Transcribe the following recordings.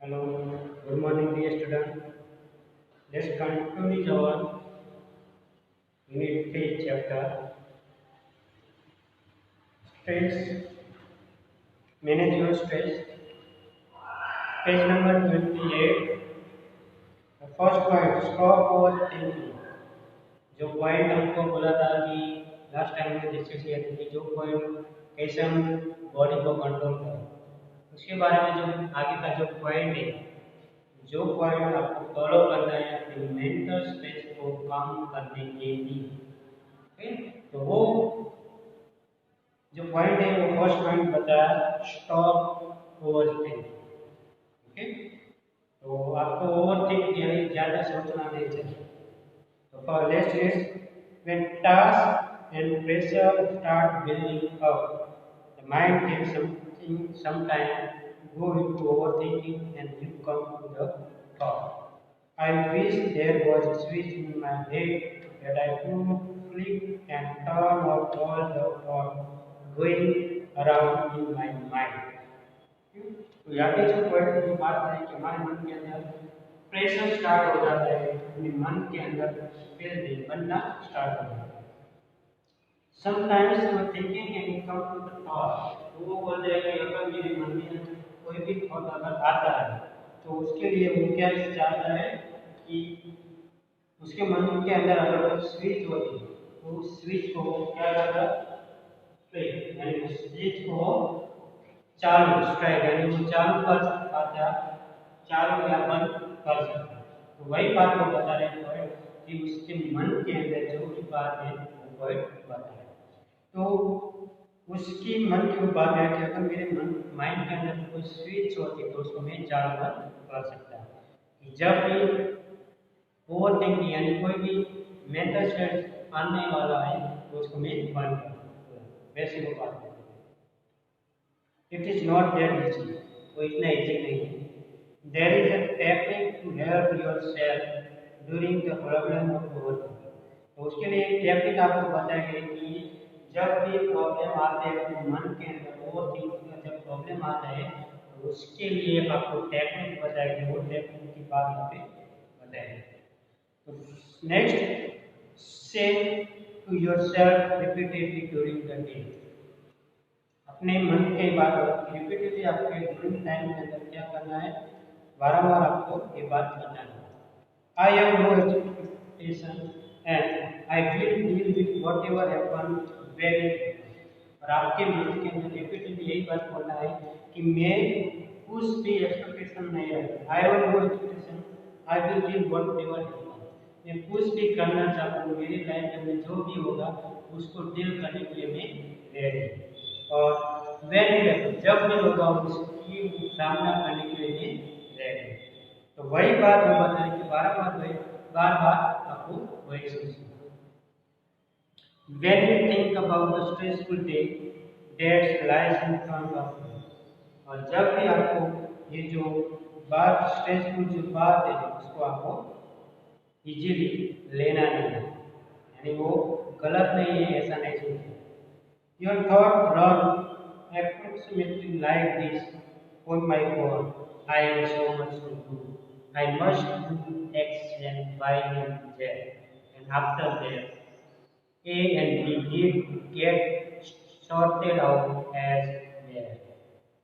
Hello, good morning, dear student. Let's continue our Unit 3 chapter Stress, Manage Your Stress, page number 28. The first point, Stop Overthinking. जो point हमको बोला था कि last time में discuss किया था कि जो पॉइंट कैसे हम बॉडी को कंट्रोल करें उसके बारे में जो आगे का जो पॉइंट है जो पॉइंट आपको फॉलो करना है अपनी मेंटल स्ट्रेस को कम करने के लिए। ओके, तो वो जो पॉइंट है वो फर्स्ट पॉइंट बताया, स्टॉप ओवरथिंक। ओके, तो आपको ओवरथिंक यानी ज्यादा सोचना नहीं चाहिए। तो for let's when tasks and pressure start building up, the mind can sometimes go into overthinking and you come to the thought, I wish there was a switch in my head that I could flip and turn off all the thoughts going around in my mind. तो यहाँ पे जो point की बात है कि हमारे मन के अंदर प्रेशर स्टार्ट हो जाता है, अपने मन के अंदर फील बनना स्टार्ट हो जाता है। Sometimes you are thinking and you come to the thought, तो वो बोल जाएगा अगर मेरे मन में कोई भी थॉट अगर आता है तो उसके लिए वो क्या चाहता है कि उसके मन के अंदर अगर कोई स्विच होती तो उस स्विच को क्या करता है, यानी उस स्विच को चालू स्ट्राइक यानी वो चालू कर सकता था, चालू या बंद कर सकता। तो वही बात वो बता रहे हैं कि उसके मन के अंदर जो भी बात है वो पॉइंट बता है। तो उसकी मन की वो बात है कि अगर मेरे मन माइंड के अंदर कोई स्विच होती तो उसको मैं चालू बंद कर सकता। जब भी ओवर थिंकिंग यानी कोई भी मेंटल स्ट्रेस आने वाला है तो उसको मैं बंद कर दूंगा। वैसे वो बात है। It is not that easy. तो इतना easy नहीं है। There is a technique to help yourself during the problem of overthinking. तो उसके लिए एक टेक्निक आपको बताया गया कि जब भी प्रॉब्लम आते हैं अपने मन के अंदर ओवरथिंकिंग का जब प्रॉब्लम आता है तो उसके लिए आपको टेक्निक बताया गया। वो टेक्निक की बात यहाँ पे बताया गया। तो next, say to yourself repeatedly during the day. अपने मन के बात रिपीटेडली आपके ड्यूरिंग टाइम के अंदर क्या करना है, बारंबार आपको ये बात करना है। I have no expectation and I will deal with whatever happen very. और आपके मन के अंदर रिपीटेडली यही बात बोलना है कि मैं कुछ भी एक्सपेक्टेशन नहीं रखता। I have no expectation, I will deal whatever happen. मैं कुछ भी करना चाहता हूँ, मेरी लाइफ में जो भी होगा उसको डील करने के लिए मैं रेडी। और वेरी जब भी होगा उसकी सामना करने के लिए रेडी। तो वही बात वो बताएं कि बार बार आपको वही सोचना। When you think about the stressful day that lies in front of you, और जब भी आपको ये जो बात स्ट्रेसफुल जो बात है उसको आपको इजीली लेना नहीं है, यानी वो गलत नहीं है ऐसा नहीं सोचना। Your thought run approximately like this. Oh my God, I have so much to do. I must do X and Y and Z. And after that, A and B need to get sorted out as well.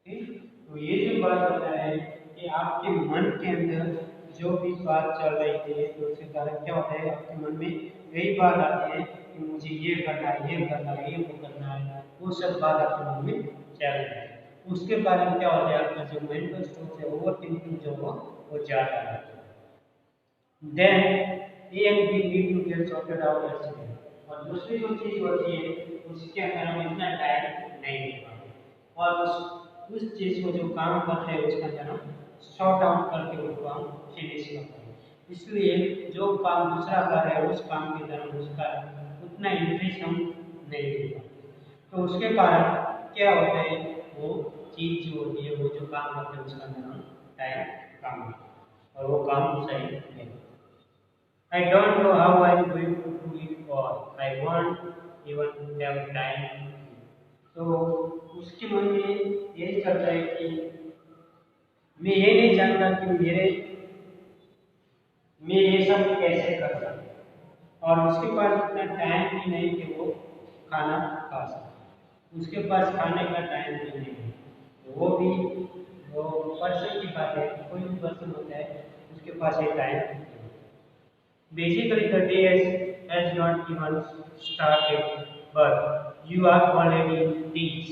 ठीक? तो ये जो बात होता है कि आपके मन के अंदर जो भी बात चल रही है तो उसके कारण क्या होता है, आपके मन में यही बात आती है कि मुझे ये करना है, ये करना है, ये वो करना है, वो सब बात आपके मन में चल रही है। उसके बारे में क्या होता है, आपका जो मेंटल स्ट्रेस है, ओवर थिंकिंग जो वो ज्यादा है। Then A and B need to get sorted out as well. और दूसरी जो चीज होती है उसके अंदर हम इतना टाइम नहीं दे पाते और उस चीज को जो काम करते हैं उसका अंदर हम सॉर्ट आउट करके उसको हम फिनिश करते हैं। इसलिए जो काम दूसरा कर रहा है उस काम की तरफ उसका उतना इंटरेस्ट हम नहीं दे पाते। तो उसके कारण क्या होता है, वो चीज जो होती है वो जो काम करते हैं उसका अंदर हम टाइम काम और वो काम सही नहीं। I don't know how I'm going to do it all. I won't even have time. तो उसके मन में यही चलता है कि मैं ये नहीं जानता कि मैं ये सब कैसे कर सकता, और उसके पास इतना टाइम भी नहीं कि वो खाना खा सके, उसके पास खाने का टाइम भी नहीं है। तो वो भी वो पर्सन की बात है, कोई भी पर्सन होता है उसके पास ये time. Basically, the day has not even started, but you are already in peace.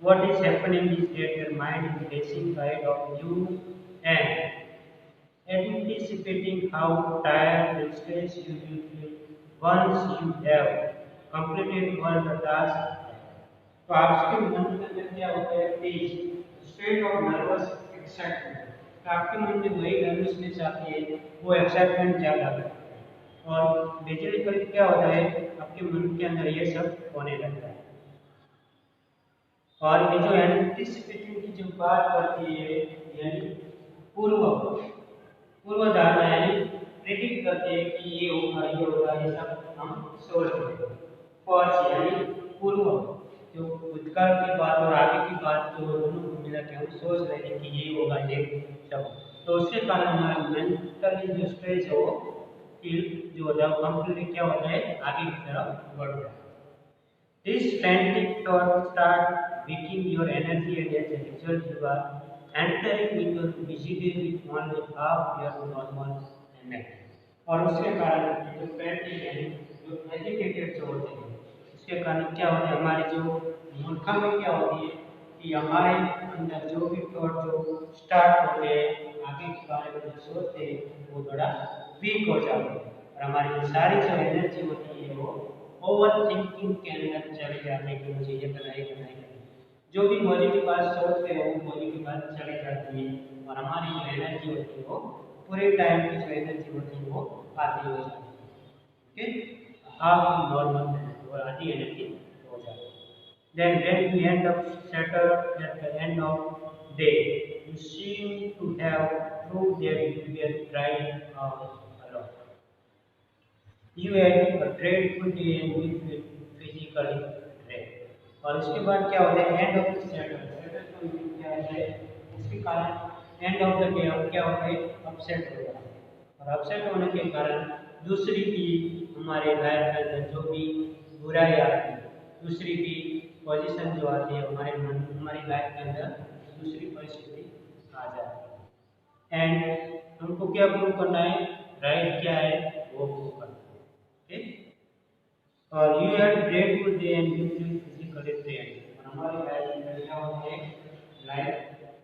What is happening is that your mind is racing ahead of you and anticipating how tired and stressed you will feel once you have completed all the tasks. तो आपके मन के अंदर क्या होता है, तेज state of nervous excitement. तो आपके मन में वही नर्वसनेस आती है, वो एक्साइटमेंट ज़्यादा आता है, और बेसिकली क्या होता है आपके मन के अंदर ये सब होने लगता है। और ये जो एंटिसिपेशन की जो बात करती है, यानी पूर्व पूर्व धारणा, यानी प्रेडिक्ट करते हैं कि ये होगा ये होगा, ये सब हम सोच रहे हैं। फॉर्स यानी पूर्व, जो भूतकाल की बात और आगे की बात जो दोनों को मिला के हम सोच रहे हैं कि ये होगा ये सब, तो उसके कारण हमारा मेंटली जो स्ट्रेस है वो फिर जो होता है कंप्लीटली क्या होता है, आगे की तरफ बढ़ता है। This frantic thought start weakening your energy, and as a result you are entering into a busy day with only half your normal energy. और उसके कारण जो frantic यानी जो agitated जो होते हैं, उसके कारण क्या होता है, हमारी जो मूर्खता में क्या होती है कि हमारे अंदर जो भी थॉट जो स्टार्ट होते हैं आगे के बारे में जो सोचते हैं वो थोड़ा वीक हो जाते हैं, और हमारी जो सारी जो एनर्जी होती है वो ओवर थिंकिंग के अंदर चले जाते हैं कि मुझे ये करना है, करना है। जो भी पॉजिटिव बात सोचते हैं वो पॉजिटिव बात चली जाती है, और हमारी जो एनर्जी होती है वो पूरे टाइम की जो एनर्जी होती है वो आधी हो जाती है। ओके, हाफ नॉर्मल और आधी एनर्जी हो जाती है। Then when you end up settled at the end of day, you seem to have proved that you were trying out a lot. You had a dreadful day and you feel physically drained. और उसके बाद क्या होता है, end of the settle settle का क्या है, इसके कारण एंड ऑफ द डे अब क्या होता है, अपसेट हो जाता है, और अपसेट होने के कारण दूसरी भी हमारे लाइफ के अंदर जो भी बुराई आती है, दूसरी भी पोजीशन जो आती है हमारी लाइफ के अंदर दूसरी परिस्थिति आ जाती है, एंड हमको क्या प्रूव करना है, राइट क्या है वो प्रूव करना है। और you have grateful day and you feel physically drained, और हमारी लाइफ में क्या होता है, लाइफ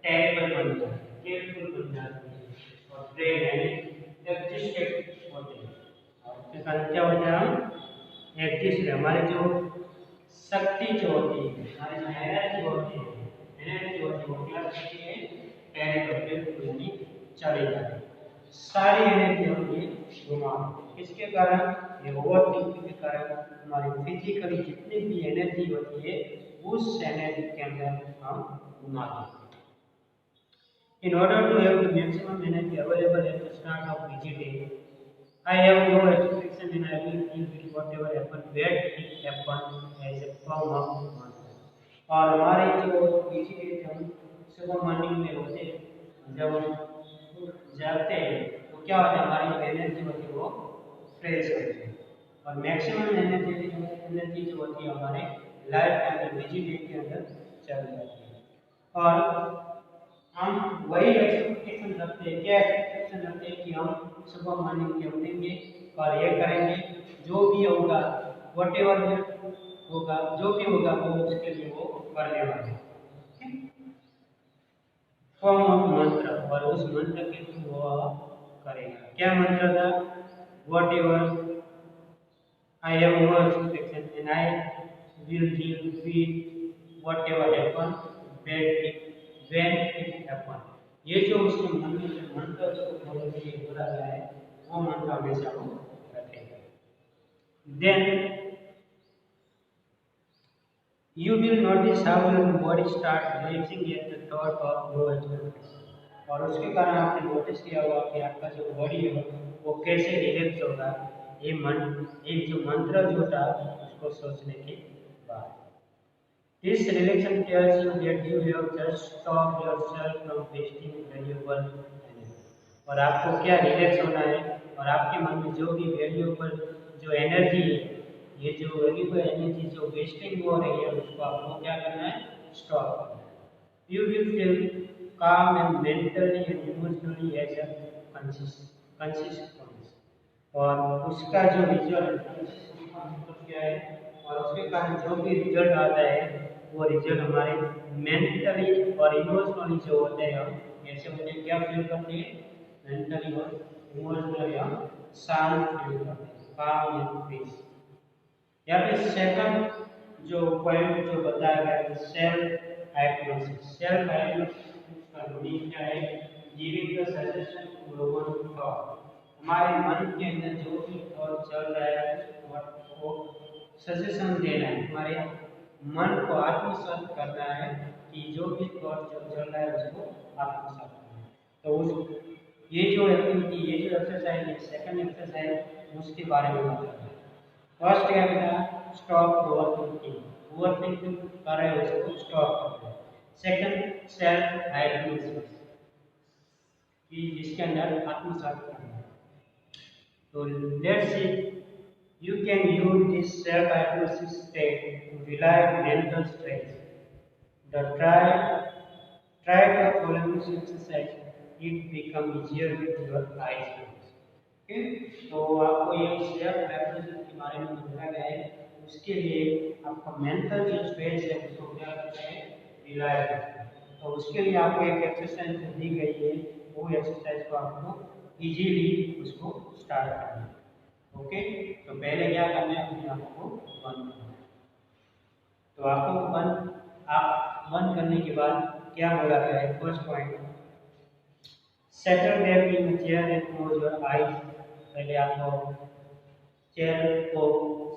टेरिबल बन जाती है, केयरफुल बन जाती है, और ड्रेन यानी एग्जिस्टेड होते हैं, और उसके कारण क्या होता है, हम एग्जिस्ट, हमारी जो शक्ति जो होती है, हमारी जो एनर्जी होती है वो क्या करती है, टेरिबल यानी चली जाती है, सारी एनर्जी हम ये घुमा। इसके कारण ये ओवर थिंकिंग के कारण हमारी फिजिकली जितनी भी एनर्जी होती है उस एनर्जी के अंदर हम घुमाते हैं। In order to have the maximum energy available at the start of busy day, I have no expectation and I will deal with whatever happen, let it happen as a form of mantra. और हमारे जो busy day हम सुबह morning में होते हैं, जब हम जागते हैं तो क्या होता है, हमारी जो एनर्जी होती है वो फ्रेश होती है, और मैक्सिमम एनर्जी जो होती है हमारे लाइफ के अंदर बिजी डे के अंदर चल जाती है। और हम वही एक्सपेक्टेशन रखते हैं, क्या एक्सपेक्टेशन रखते हैं कि हम सुबह मॉर्निंग में उठेंगे और ये करेंगे, जो भी होगा व्हाटएवर होगा, जो भी होगा वो उसके लिए वो करने वाले हैं। फॉर्म ऑफ मंत्र, और उस मंत्र के थ्रू वो करेगा। क्या मंत्र था, whatever I have no expectation and I will deal with whatever happen when it happen. ये जो उसके मन में जो मंत्र उसको बोलने के लिए बोला गया है वो मंत्र हमेशा वो रखेगा। Then you will notice how your body starts relaxing at the thought of no expectation. और उसके कारण आपने नोटिस किया होगा कि आपका जो बॉडी है वो कैसे रिलैक्स होगा, एक जो मंत्र जो था उसको सोचने के बाद। This relation tells you that you have just stopped yourself from wasting valuable energy. और आपको क्या रिलैक्स होना है और आपके मन में जो भी वैल्यूएबल जो एनर्जी है, ये जो वैल्यूएबल एनर्जी जो वेस्टिंग हो रही है उसको आपको क्या करना है, स्टॉप करना है। You will feel calm and mentally and emotionally as a consequence. और उसका जो रिजल्ट क्या है और उसके कारण जो भी रिजल्ट आता है वो रिजल्ट हमारे मेंटली और इमोशनली जो होते हैं, हम ऐसे होते हैं क्या फील करते हैं, मेंटली और इमोशनली हम शांत फील करते हैं, काम एंड पीस। यहाँ पे सेकंड जो पॉइंट जो बताया गया है सेल्फ हाइप्नोसिस। सेल्फ हाइप्नोसिस का मीनिंग क्या है, giving the suggestion to over thought. हमारे मन के अंदर जो भी थॉट चल रहा है उस थॉट को सजेशन देना है, हमारे मन को आत्मसात करना है कि जो भी थॉट जो चल रहा है उसको आत्मसात करना है। तो उस ये जो एक्टिविटी, ये जो एक्सरसाइज है, सेकंड एक्सरसाइज उसके बारे में बता रहा है। फर्स्ट क्या था, स्टॉप ओवरथिंकिंग। ओवरथिंकिंग कर रहे हो उसको स्टॉप करना है। सेकंड सेल्फ हाइप्नोसिस कि जिसके अंदर आत्मसात करना है। तो let's see, you can use this self-hypnosis state to relieve mental stress. The try the following exercise. It become easier with your eyes closed. Okay? तो आपको ये सेल्फ हाइप्नोसिस के बारे में बताया गया है। उसके लिए आपका मेंटल जो स्ट्रेस है उसको क्या करना है, रिलाइव करना है। तो उसके लिए आपको एक एक्सरसाइज दी गई है, वो एक्सरसाइज को आपको इजीली उसको स्टार्ट करना है। ओके, तो पहले क्या करना है, अपने आप को बंद करना है। तो आपको बंद करने के बाद क्या बोला गया है, first point, settle back in chair and close your eyes. पहले आपको चेयर को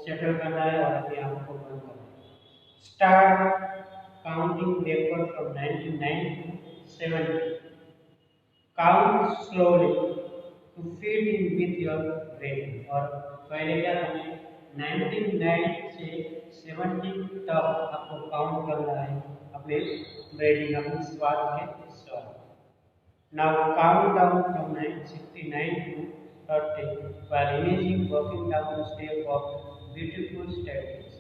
सेटल करना है और अपने आप को बंद करना है। Start counting backward from 99 to 70। Count slowly to fit in with your brain. और पहले क्या करना है, 99 से 70 तक आपको काउंट करना है अपने ब्रीदिंग, अपने श्वास के साथ। Now count down from 69 to 30 while imagining walking down the step of beautiful staircase।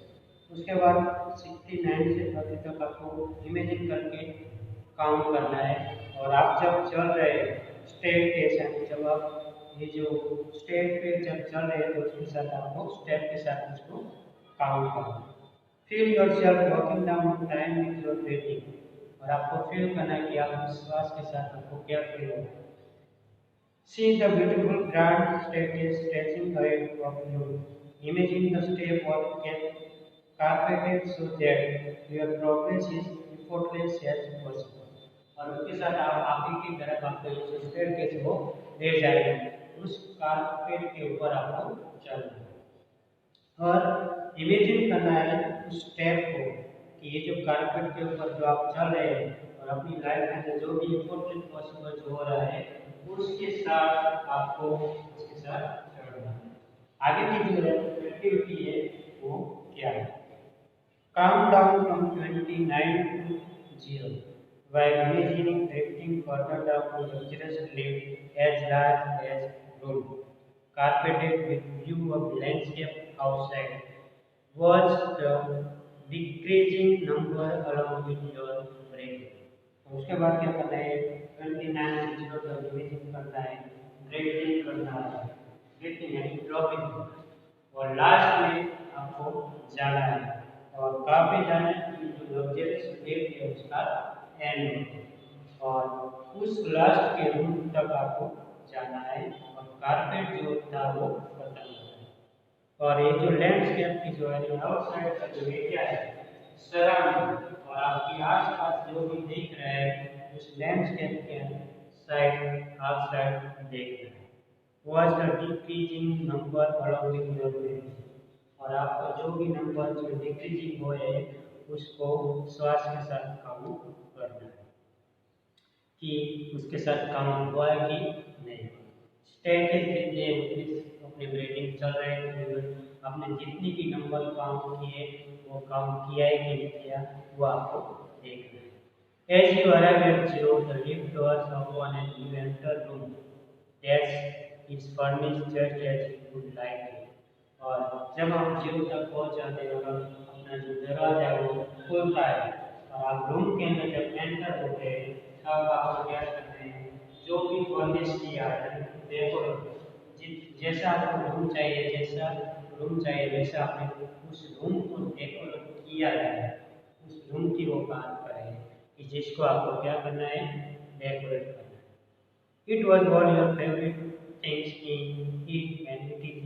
उसके बाद 69 से 30 तक आपको इमेजिन करके काउंट करना है। और आप जब चल रहे हैं स्टेप के साथ, जब आप ये जो स्टेप पे जब चल रहे हैं तो उसके साथ आपको स्टेप के साथ उसको काउंट करना है। Feel yourself walking down time with your breathing. और आपको फील करना है कि आप विश्वास के साथ आपको क्या फील हो रहा है। See the beautiful grand staircase stretching ahead of you. Imagine the step was carpeted so that your progress is effortless as possible। और उसके साथ आप आगे की तरफ आपको जो स्टेयरकेस वो ले जाएगा, उस कारपेट के ऊपर आपको चलना है। और इमेजिन करना है उस स्टेप को कि ये जो कारपेट के ऊपर जो आप चल रहे हैं और अपनी लाइफ के अंदर जो भी इम्पोर्टेंट पॉसिबल जो हो रहा है उसके साथ आपको उसके साथ चलना है। आगे की जो एक्टिविटी है वो क्या है, count down from 29 to 0 while imagining drifting further down to luxurious lift as large as room, carpeted with view of landscape outside. Watch the decreasing number along with your breath। उसके बाद क्या करना है, 29 से 0 तक इमेजिन करना है, drifting करना है, ड्रिफ्टिंग यानी ड्रॉपिंग। और लास्ट में आपको जाना है और काफी जाना है कि जो लग्जरियस लिफ्ट है उसका एंड और उस लास्ट के रूम तक आपको जाना है और कारपेट जो था वो खत्म हो है। और ये जो लैंडस्केप की जो है आउटसाइड का जो एरिया है सराउंडिंग और आपके आसपास जो भी दिख रहा है उस लैंडस्केप के साइड आउटसाइड देख रहे हैं। Watch the decreasing number along with your breath. और आपका जो भी नंबर जो डिक्रीजिंग हो है उसको श्वास के साथ काउंट करना है कि उसके साथ काउंट हुआ है कि नहीं। स्टेट के जितने अपने ब्रीदिंग चल रहे हैं आपने जितनी भी नंबर काउंट किए वो काउंट किया है कि नहीं किया वो आपको देखना है। As you arrive at zero, the lift doors open and you enter room that is furnished just as you would like it. और जब आप जीरो तक पहुंच जाते हैं और अपना जो दरवाजा है वो खुलता है और आप रूम के अंदर जब एंटर होते हैं तब आपको क्या करना है, जो भी फर्निश किया है देखो, जैसा आपको रूम चाहिए वैसा आपने उस रूम को डेकोरेट किया है, उस रूम की वो बात करें कि जिसको आपको क्या करना है, डेकोरेट करना है। It was one your favourite things in it and it is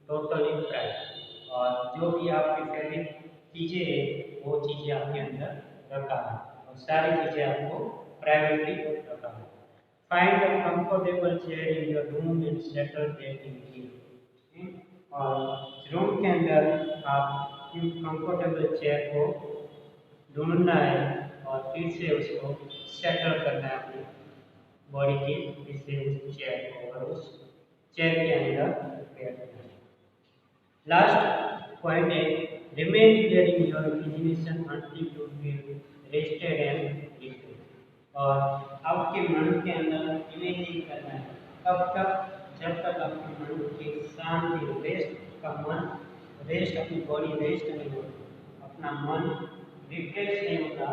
totally private. और जो भी आपकी फेवरेट चीज़ें हैं वो चीज़ें आपके अंदर रखा है और सारी चीज़ें आपको प्राइवेटली रखा है। Find a comfortable chair in your room and settle that in here. और रूम के अंदर आप कंफर्टेबल चेयर को ढूंढना है और फिर से उसको सेटल करना है अपनी बॉडी के, फिर से उस चेयर को और उस चेयर के अंदर बैठ करना है। लास्ट पॉइंट है, remain clear in your imagination until you feel rested and refresh. और आपके मन के अंदर इमेजिन करना है कब तक, जब तक आपके मन की शांति, रेस्ट का मन, रेस्ट, अपनी बॉडी रेस्ट नहीं होती, अपना मन रिफ्रेश नहीं होता,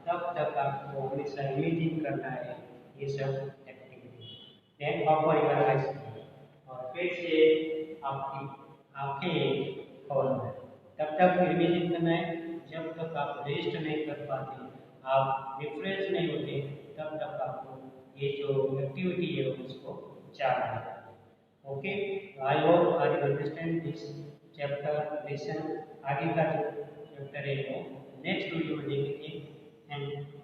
तब तक आपको हमेशा इमेजिन करना है ये सब activity. Then offer your eyes और फिर से आपकी आंखें खोलना है। तब तक इमेजिन करना है जब तक आप रेस्ट नहीं कर पाते, आप रिफ्रेश नहीं होते, तब तक आपको ये जो एक्टिविटी है उसको चालू है। Okay, I hope I understand this chapter lesson. आगे का जो चैप्टर है वो नेक्स्ट वीडियो में देखेंगे। Thank you.